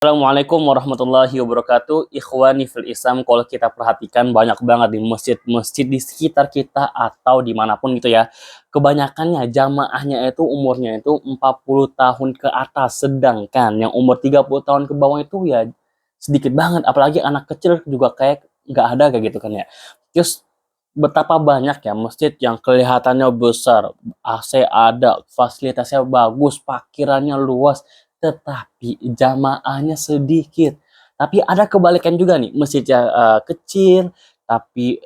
Assalamualaikum warahmatullahi wabarakatuh. Ikhwani fil Islam, kalau kita perhatikan banyak banget di masjid-masjid di sekitar kita atau dimanapun gitu ya. Kebanyakannya jamaahnya itu umurnya itu 40 tahun ke atas. Sedangkan yang umur 30 tahun ke bawah itu ya sedikit banget. Apalagi anak kecil juga kayak nggak ada kayak gitu kan ya. Terus betapa banyak ya masjid yang kelihatannya besar, AC ada, fasilitasnya bagus, parkirannya luas, tetapi jamaahnya sedikit. Tapi ada kebalikan juga nih, masjidnya kecil, tapi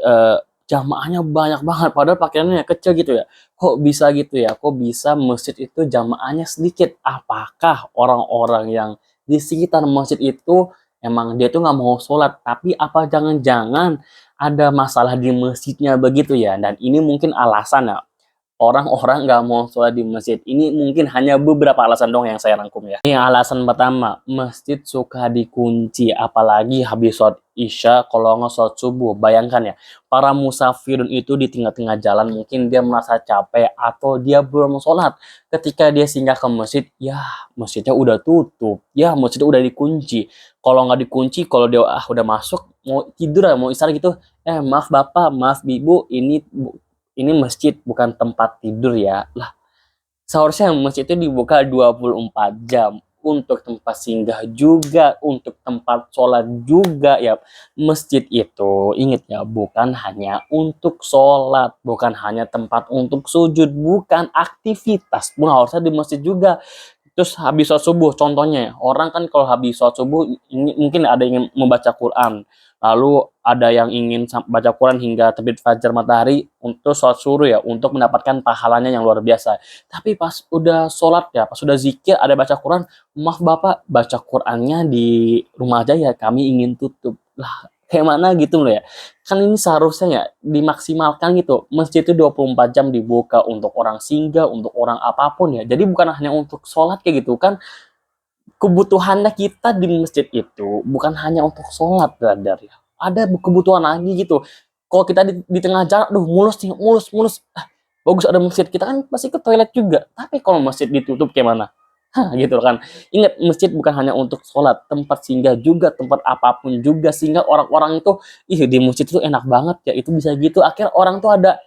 jamaahnya banyak banget, padahal parkirannya kecil gitu ya. Kok bisa gitu ya? Kok bisa masjid itu jamaahnya sedikit? Apakah orang-orang yang di sekitar masjid itu emang dia tuh nggak mau sholat, tapi apa jangan-jangan ada masalah di masjidnya begitu ya? Dan ini mungkin alasan ya, orang-orang nggak mau sholat di masjid. Ini mungkin hanya beberapa alasan dong yang saya rangkum ya. Ini alasan pertama, masjid suka dikunci, apalagi habis sholat isya kalau nggak sholat subuh. Bayangkan ya, para musafirun itu di tengah-tengah jalan mungkin dia merasa capek atau dia belum sholat. Ketika dia singgah ke masjid, ya masjidnya udah tutup, ya masjidnya udah dikunci. Kalau nggak dikunci, kalau dia udah masuk mau tidur ya, mau istirahat gitu, maaf bapak, maaf ibu, ini masjid bukan tempat tidur ya. Lah, seharusnya masjid itu dibuka 24 jam untuk tempat singgah juga, untuk tempat sholat juga ya. Masjid itu, ingat ya, bukan hanya untuk sholat, bukan hanya tempat untuk sujud, bukan aktivitas pun harusnya di masjid juga. Terus habis sholat subuh, contohnya ya, orang kan kalau habis sholat subuh ini mungkin ada yang ingin membaca Quran, lalu ada yang ingin baca Quran hingga terbit fajar matahari untuk sholat subuh ya, untuk mendapatkan pahalanya yang luar biasa. Tapi pas udah sholat ya, pas udah zikir ada baca Quran, maaf bapak, baca Qurannya di rumah aja ya, kami ingin tutup. Lah, kayak mana gitu loh ya. Kan ini seharusnya ya dimaksimalkan gitu. Masjid itu 24 jam dibuka untuk orang singgah, untuk orang apapun ya. Jadi bukan hanya untuk sholat kayak gitu kan. Kebutuhannya kita di masjid itu bukan hanya untuk sholat, brother ya. Ada kebutuhan lagi gitu. Kalau kita di tengah jalan, duh mulus nih, mulus. Bagus ada masjid, kita kan pasti ke toilet juga. Tapi kalau masjid ditutup kayak mana? Hah, gitu kan. Ingat, masjid bukan hanya untuk sholat, tempat singgah juga, tempat apapun juga. Sehingga orang-orang itu, ih di masjid itu enak banget ya, itu bisa gitu. Akhirnya orang tuh ada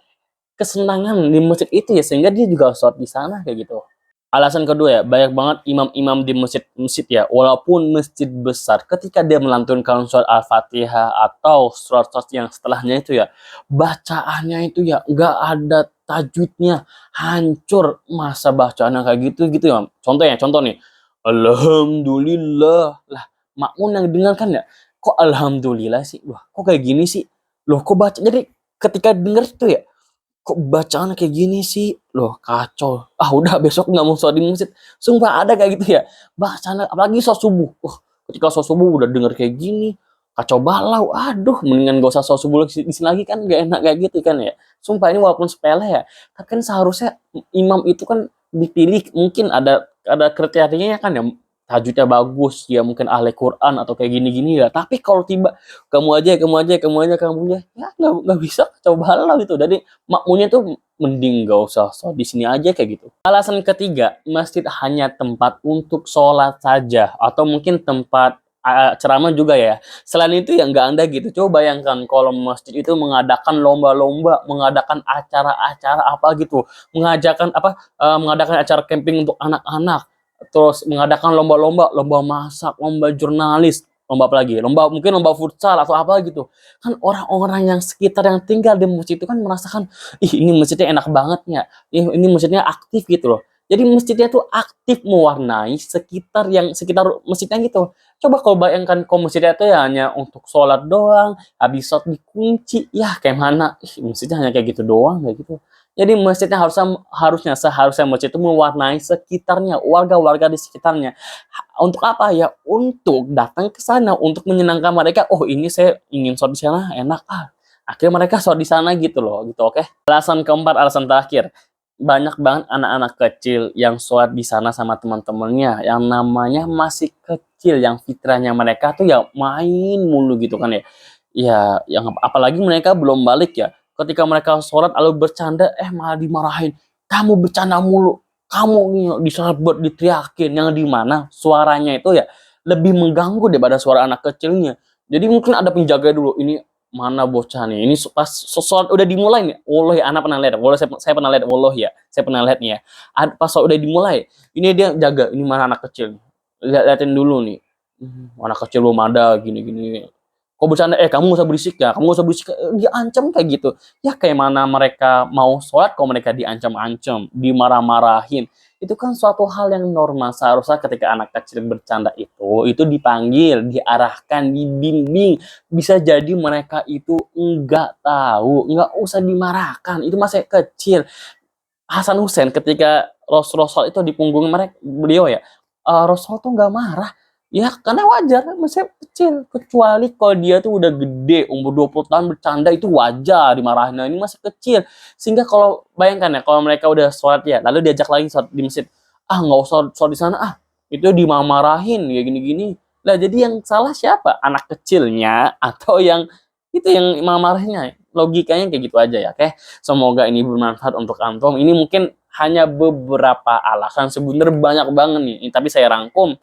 kesenangan di masjid itu ya, sehingga dia juga sholat di sana kayak gitu. Alasan kedua ya, banyak banget imam-imam di masjid-masjid ya, walaupun masjid besar, ketika dia melantunkan surat Al-Fatihah atau surat-surat yang setelahnya itu ya, bacaannya itu ya nggak ada tajwidnya, hancur. Masa bacaannya kayak gitu gitu ya. Contoh nih, Alhamdulillah. Lah, makmum yang dengarkan ya, kok Alhamdulillah sih? Wah, kok kayak gini sih? Loh, kok baca? Jadi ketika denger itu ya, kok bacaan kayak gini sih? Loh, kacau. Ah, udah besok nggak mau sholat di masjid. Sumpah ada kayak gitu ya. Bacaan apalagi sholat subuh. Wah, ketika sholat subuh udah denger kayak gini, kacau balau. Aduh, mendingan gak usah sholat subuh di sini lagi kan gak enak kayak gitu kan ya. Sumpah ini walaupun sepele ya, tapi kan seharusnya imam itu kan dipilih mungkin ada kriterianya kan ya, tajwidnya bagus, ya mungkin ahli Quran atau kayak gini-gini ya. Tapi kalau tiba kamu aja, ya nggak bisa, coba balau itu. Jadi makmunya tuh mending gak usah sholat di sini aja kayak gitu. Alasan ketiga, masjid hanya tempat untuk sholat saja atau mungkin tempat ceramah juga ya. Selain itu ya nggak ada gitu. Coba bayangkan kalau masjid itu mengadakan lomba-lomba, mengadakan acara-acara apa gitu, mengadakan acara camping untuk anak-anak, terus mengadakan lomba-lomba, lomba masak, lomba jurnalis, lomba apa lagi? Mungkin lomba futsal atau apa gitu. Kan orang-orang yang sekitar yang tinggal di masjid itu kan merasakan, ih ini masjidnya enak banget ya. Ini masjidnya aktif gitu loh. Jadi masjidnya tuh aktif mewarnai sekitar masjidnya gitu. Coba kalau bayangkan kalau masjidnya tuh ya hanya untuk sholat doang, habis sholat dikunci, ya kayak mana? Ih, masjidnya hanya kayak gitu doang kayak gitu. Jadi masjidnya seharusnya masjid itu mewarnai sekitarnya, warga-warga di sekitarnya. Untuk apa ya? Untuk datang ke sana, untuk menyenangkan mereka. Oh ini saya ingin sholat di sana, enak ah. Akhirnya mereka sholat di sana gitu loh, gitu oke. Alasan keempat, alasan terakhir. Banyak banget anak-anak kecil yang sholat di sana sama teman-temannya, yang namanya masih kecil, yang fitrahnya mereka tuh ya main mulu gitu kan ya. Ya, yang apalagi mereka belum balik ya. Ketika mereka sholat lalu bercanda, malah dimarahin. Kamu bercanda mulu. Kamu nih di sholat buat diteriakin. Yang di mana suaranya itu ya lebih mengganggu daripada suara anak kecilnya. Jadi mungkin ada penjaga dulu, ini mana bocah nih, ini pas sholat udah dimulai nih, wallahi anak pernah lihat, wallahi saya pernah lihat, wallahi ya, saya pernah lihat nih ya, pas sholat udah dimulai, ini dia jaga, ini mana anak kecil, liatin dulu nih, anak kecil belum ada, gini-gini, kok bercanda, kamu gak usah berisik ya, kamu gak usah berisik, dia ancam kayak gitu, ya kayak mana mereka mau sholat kalau mereka diancam-ancam, dimarah-marahin, itu kan suatu hal yang normal. Seharusnya ketika anak kecil bercanda itu dipanggil, diarahkan, dibimbing. Bisa jadi mereka itu enggak tahu, enggak usah dimarahkan, itu masih kecil. Hasan Hussein ketika Rasul itu di punggung mereka, beliau ya, Rasul tuh nggak marah. Ya karena wajar, masih kecil. Kecuali kalau dia tuh udah gede, umur 20 tahun bercanda itu wajar dimarahin. Nah ini masih kecil. Sehingga kalau bayangkan ya, kalau mereka udah sholat ya, lalu diajak lagi sholat di masjid. Ah nggak usah sholat di sana, itu dimarahin, ya gini-gini. Lah jadi yang salah siapa? Anak kecilnya atau yang itu yang marahinnya? Logikanya kayak gitu aja ya, oke? Semoga ini bermanfaat untuk antum. Ini mungkin hanya beberapa alasan, sebenarnya banyak banget nih. Tapi saya rangkum.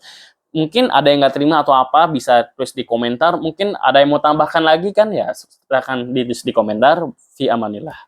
Mungkin ada yang nggak terima atau apa, bisa tulis di komentar. Mungkin ada yang mau tambahkan lagi kan ya, silahkan ditulis di komentar. Fi amanillah.